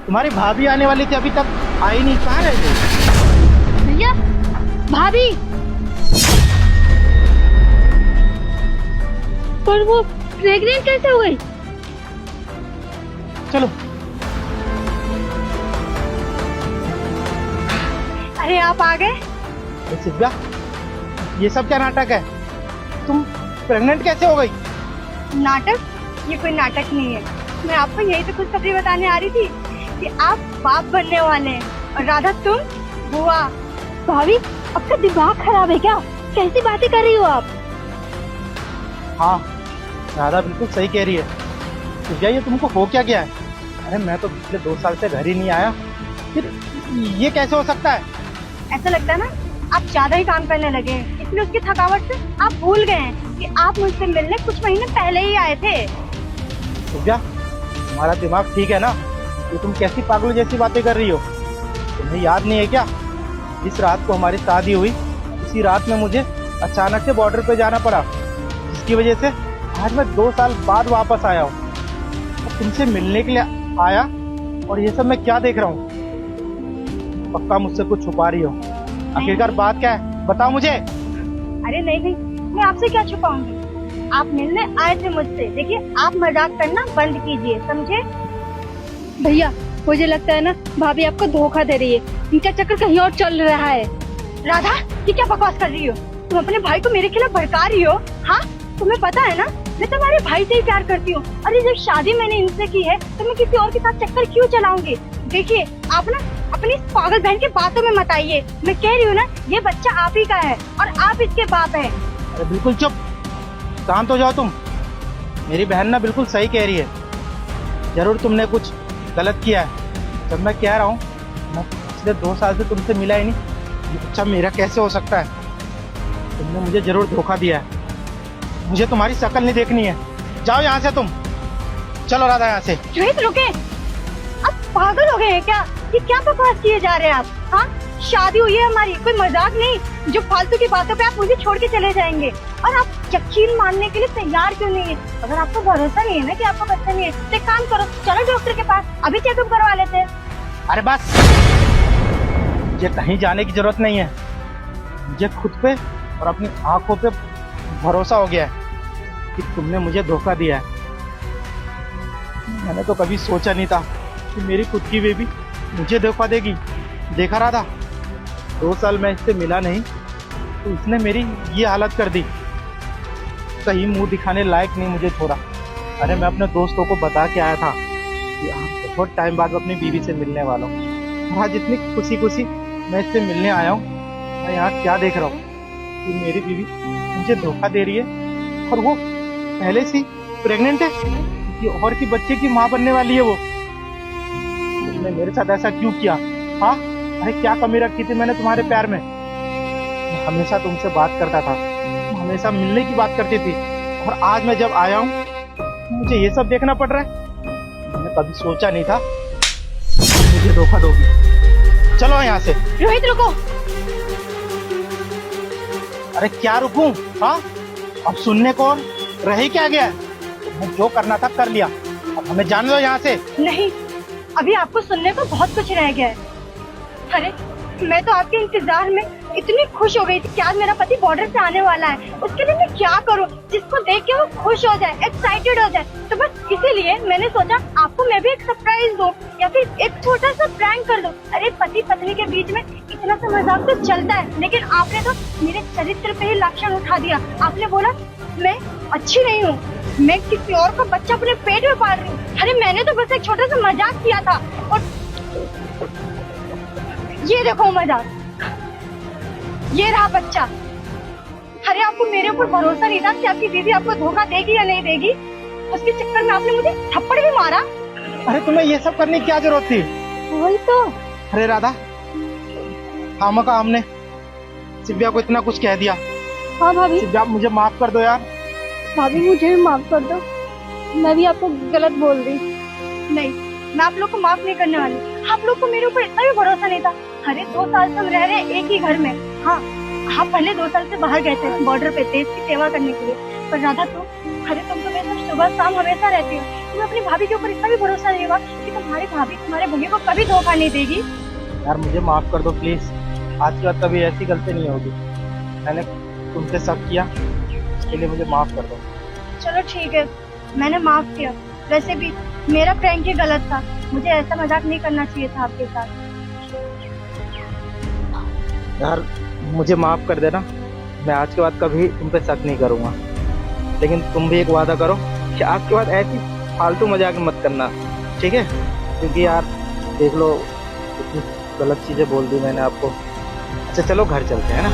तुम्हारी भाभी आने वाली थी, अभी तक आई नहीं, कहाँ रह गई? भैया, भाभी। पर वो प्रेग्नेंट कैसे हो गई? चलो। अरे आप आ गए। सिव्या, ये सब क्या नाटक है? तुम प्रेग्नेंट कैसे हो गई? नाटक? ये कोई नाटक नहीं है। मैं आपको यही तो खुशखबरी बताने आ रही थी कि आप बाप बनने वाले हैं। और राधा तुम बुआ। भाभी, आपका दिमाग खराब है क्या? कैसी बातें कर रही हो आप? हाँ, राधा बिल्कुल सही कह रही है। सिव्या, ये तुमको हो क्या गया है? अरे मैं तो पिछले 2 साल से घर ही नहीं आया, फिर ये कैसे हो सकता है? ऐसा लगता है ना आप ज्यादा ही काम करने लगे हैं, इसलिए उसकी थकावट से आप भूल गए हैं कि आप मुझसे मिलने कुछ महीने पहले ही आए थे। सिव्या, तुम्हारा दिमाग ठीक है ना? ये तुम कैसी पागलों जैसी बातें कर रही हो? तुम्हें याद नहीं है क्या, जिस रात को हमारी शादी हुई उसी रात में मुझे अचानक से बॉर्डर पे जाना पड़ा, जिसकी वजह से आज मैं 2 साल बाद वापस आया हूँ। तुमसे मिलने के लिए आया और ये सब मैं क्या देख रहा हूँ? पक्का मुझसे कुछ छुपा रही हो। आखिरकार बात क्या है, बताओ मुझे। अरे नहीं, मैं आपसे क्या छुपाऊंगी। आप मिलने आए थे मुझसे। देखिए, आप मजाक करना बंद कीजिए, समझे? भैया, मुझे लगता है ना भाभी आपको धोखा दे रही है। इनका चक्कर कहीं और चल रहा है। राधा, ये क्या बकवास कर रही हो? तुम अपने भाई को मेरे खिलाफ भड़का रही हो। हाँ, तुम्हें पता है ना मैं तुम्हारे भाई से ही प्यार करती हूँ। अरे जब शादी मैंने इनसे की है तो मैं किसी और के साथ चक्कर क्यों चलाऊंगी? देखिए, आप ना अपनी पागल बहन की बातों में मत आइए। मैं कह रही हूँ ना, ये बच्चा आप ही का है और आप इसके बाप है। अरे बिल्कुल चुप, शांत हो जाओ तुम। मेरी बहन ना बिल्कुल सही कह रही है। जरूर तुमने कुछ गलत किया है। जब मैं कह रहा हूँ मैं पिछले 2 साल से तुमसे मिला ही नहीं, ये बच्चा मेरा कैसे हो सकता है? तुमने मुझे जरूर धोखा दिया है। मुझे तुम्हारी शक्ल नहीं देखनी है। जाओ यहाँ से तुम। चलो राधा, यहाँ से। रोहित, रुके। आप पागल हो गए हैं क्या? ये क्या बकवास किए जा रहे हैं आप? हाँ, शादी हुई है हमारी, कोई मजाक नहीं। जो फालतू की बातों पे आप मुझे छोड़ के चले जाएंगे। और आप यकीन मानने के लिए तैयार क्यों नहीं है? अगर आपको भरोसा नहीं है ना कि आपका बच्चा नहीं है तो एक काम करो, चलो डॉक्टर के पास, अभी चेकअप करवा लेते हैं। अरे बस, मुझे कहीं जाने की जरूरत नहीं है। मुझे खुद पे और अपनी आंखों पे भरोसा हो गया है कि तुमने मुझे धोखा दिया है। मैंने तो कभी सोचा नहीं था कि मेरी खुद की बेबी मुझे धोखा देगी। देखा रहा था, 2 साल मैं इससे मिला नहीं तो इसने मेरी ये हालत कर दी। कहीं मुंह दिखाने लायक नहीं मुझे छोड़ा। अरे मैं अपने दोस्तों को बता के आया था कि बहुत टाइम बाद अपनी बीवी से मिलने वाला हूँ। आज इतनी खुशी खुशी मैं इससे मिलने आया हूँ, मैं यहाँ क्या देख रहा हूँ कि मेरी बीवी मुझे धोखा दे रही है और वो पहले से प्रेग्नेंट है, किसी और की बच्चे की माँ बनने वाली है। वो तुमने मेरे साथ ऐसा क्यों किया? हाँ, अरे क्या कमी रखी थी मैंने तुम्हारे प्यार में? मैं हमेशा तुमसे बात करता था, तुम हमेशा मिलने की बात करती थी, और आज मैं जब आया हूँ मुझे ये सब देखना पड़ रहा है। मैंने कभी सोचा नहीं था मुझे धोखा दोगी। चलो यहाँ से। रोहित, रुको। अरे क्या रुकूं? हाँ, अब सुनने को और रह ही क्या गया? मैं जो करना था कर लिया, अब हमें जाने दो यहाँ से। नहीं, अभी आपको सुनने को बहुत कुछ रह गया है। अरे मैं तो आपके इंतजार में इतनी खुश हो गई थी कि आज मेरा पति बॉर्डर से आने वाला है। उसके लिए मैं क्या करूं जिसको देख के वो खुश हो जाए, एक्साइटेड हो जाए। तो बस इसीलिए मैंने सोचा आपको मैं भी एक सरप्राइज दूं या फिर एक छोटा सा प्रैंक कर दूं। अरे पति पत्नी के बीच में इतना सा मजाक तो चलता है, लेकिन आपने तो मेरे चरित्र पे ही लक्षण उठा दिया। आपने बोला मैं अच्छी नहीं हूँ, मैं किसी और का बच्चा अपने पेट में पाल रही हूँ। अरे मैंने तो बस एक छोटा सा मजाक किया था, और ये देखो मजाक, ये रहा बच्चा। अरे आपको मेरे ऊपर भरोसा नहीं था कि आपकी दीदी आपको धोखा देगी या नहीं देगी? उसके चक्कर में आपने मुझे थप्पड़ भी मारा। अरे तुम्हें ये सब करने की क्या जरूरत थी? वही तो। अरे राधा, खामखा हमने सिव्या को इतना कुछ कह दिया। हाँ भाभी। सिव्या, मुझे माफ कर दो यार। भाभी मुझे भी माफ कर दो, मैं भी आपको गलत बोल दी। नहीं, मैं आप लोग को माफ नहीं करने वाली। आप लोग को मेरे ऊपर इतना भी भरोसा नहीं था। अरे 2 साल से हम रह रहे हैं एक ही घर में। हाँ, आप पहले 2 साल से बाहर गए थे बॉर्डर पे देश की सेवा करने के लिए, पर राधा तुम, अरे तुम तो मेरे साथ सुबह शाम हमेशा रहती हो। तुम्हें अपनी भाभी के ऊपर इतना भी भरोसा नहीं होगा कि तुम्हारी भाभी तुम्हारे भैया को कभी धोखा नहीं देगी? यार मुझे माफ कर दो प्लीज, आज के बाद कभी ऐसी गलती नहीं होगी। मैंने तुम पे शक किया, इसके लिए मुझे माफ कर दो। चलो ठीक है, मैंने माफ किया। वैसे भी मेरा प्रैंक ही गलत था, मुझे ऐसा मजाक नहीं करना चाहिए था आपके साथ। यार मुझे माफ कर देना, मैं आज के बाद कभी तुम पे शक नहीं करूंगा। लेकिन तुम भी एक वादा करो कि आज के बाद ऐसी फालतू मजाक मत करना, ठीक है? क्योंकि यार देख लो, इतनी गलत चीजें बोल दी मैंने आपको। अच्छा चलो घर चलते हैं ना।